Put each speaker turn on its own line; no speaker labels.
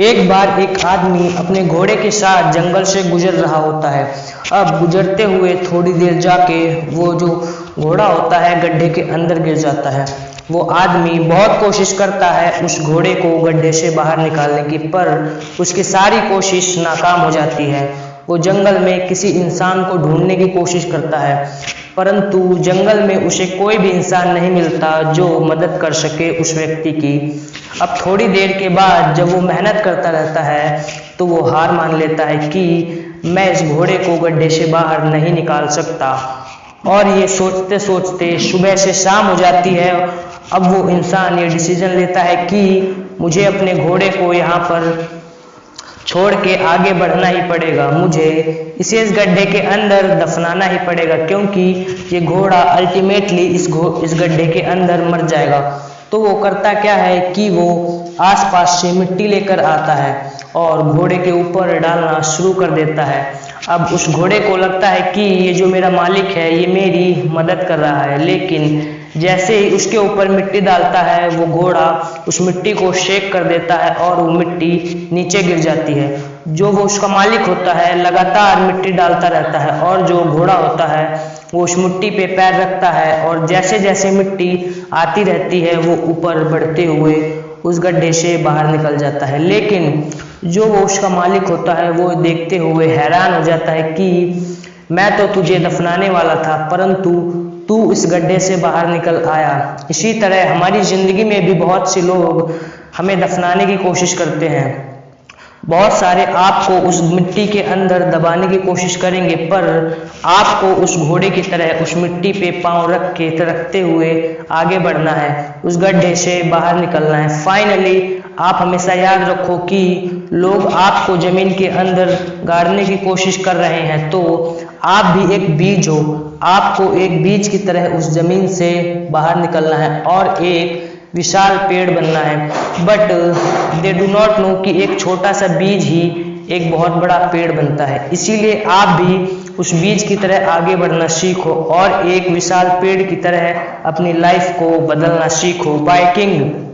एक बार एक आदमी अपने घोड़े के साथ जंगल से गुजर रहा होता है। अब गुजरते हुए थोड़ी देर जाके वो जो घोड़ा होता है गड्ढे के अंदर गिर जाता है। वो आदमी बहुत कोशिश करता है उस घोड़े को गड्ढे से बाहर निकालने की, पर उसकी सारी कोशिश नाकाम हो जाती है। वो जंगल में किसी इंसान को ढूंढने की कोशिश करता है, परंतु जंगल में उसे कोई भी इंसान नहीं मिलता जो मदद कर सके उस व्यक्ति की। अब थोड़ी देर के बाद जब वो मेहनत करता रहता है तो वो हार मान लेता है कि मैं इस घोड़े को गड्ढे से बाहर नहीं निकाल सकता। और ये सोचते सोचते सुबह से शाम हो जाती है। अब वो इंसान ये डिसीजन लेता है कि मुझे अपने घोड़े को यहाँ पर छोड़ के आगे बढ़ना ही पड़ेगा, मुझे इसे इस गड्ढे के अंदर दफनाना ही पड़ेगा, क्योंकि ये घोड़ा अल्टीमेटली इस गड्ढे के अंदर मर जाएगा। तो वो करता क्या है कि वो आसपास से मिट्टी लेकर आता है और घोड़े के ऊपर डालना शुरू कर देता है। अब उस घोड़े को लगता है कि ये जो मेरा मालिक है ये मेरी मदद कर रहा है, लेकिन जैसे ही उसके ऊपर मिट्टी डालता है वो घोड़ा उस मिट्टी को शेक कर देता है और वो मिट्टी नीचे गिर जाती है। जो वो उसका मालिक होता है लगातार मिट्टी डालता रहता है और जो घोड़ा होता है वो उस मिट्टी पे पैर रखता है और जैसे जैसे मिट्टी आती रहती है वो ऊपर बढ़ते हुए उस गड्ढे से बाहर निकल जाता है। लेकिन जो वो उसका मालिक होता है वो देखते हुए हैरान हो जाता है कि मैं तो तुझे दफनाने वाला था, परंतु तू इस गड्ढे से बाहर निकल आया। इसी तरह हमारी जिंदगी में भी बहुत से लोग हमें दफनाने की कोशिश करते हैं। बहुत सारे आपको उस मिट्टी के अंदर दबाने की कोशिश करेंगे, पर आपको उस घोड़े की तरह उस मिट्टी पे पांव रखते हुए आगे बढ़ना है, उस गड्ढे से बाहर निकलना है। फाइनली आप हमेशा याद रखो कि लोग आपको जमीन के अंदर गाड़ने की कोशिश कर रहे हैं, तो आप भी एक बीज हो। आपको एक बीज की तरह उस जमीन से बाहर निकलना है और एक विशाल पेड़ बनना है। But they do not know कि एक छोटा सा बीज ही एक बहुत बड़ा पेड़ बनता है। इसीलिए आप भी उस बीज की तरह आगे बढ़ना सीखो और एक विशाल पेड़ की तरह अपनी लाइफ को बदलना सीखो। By king.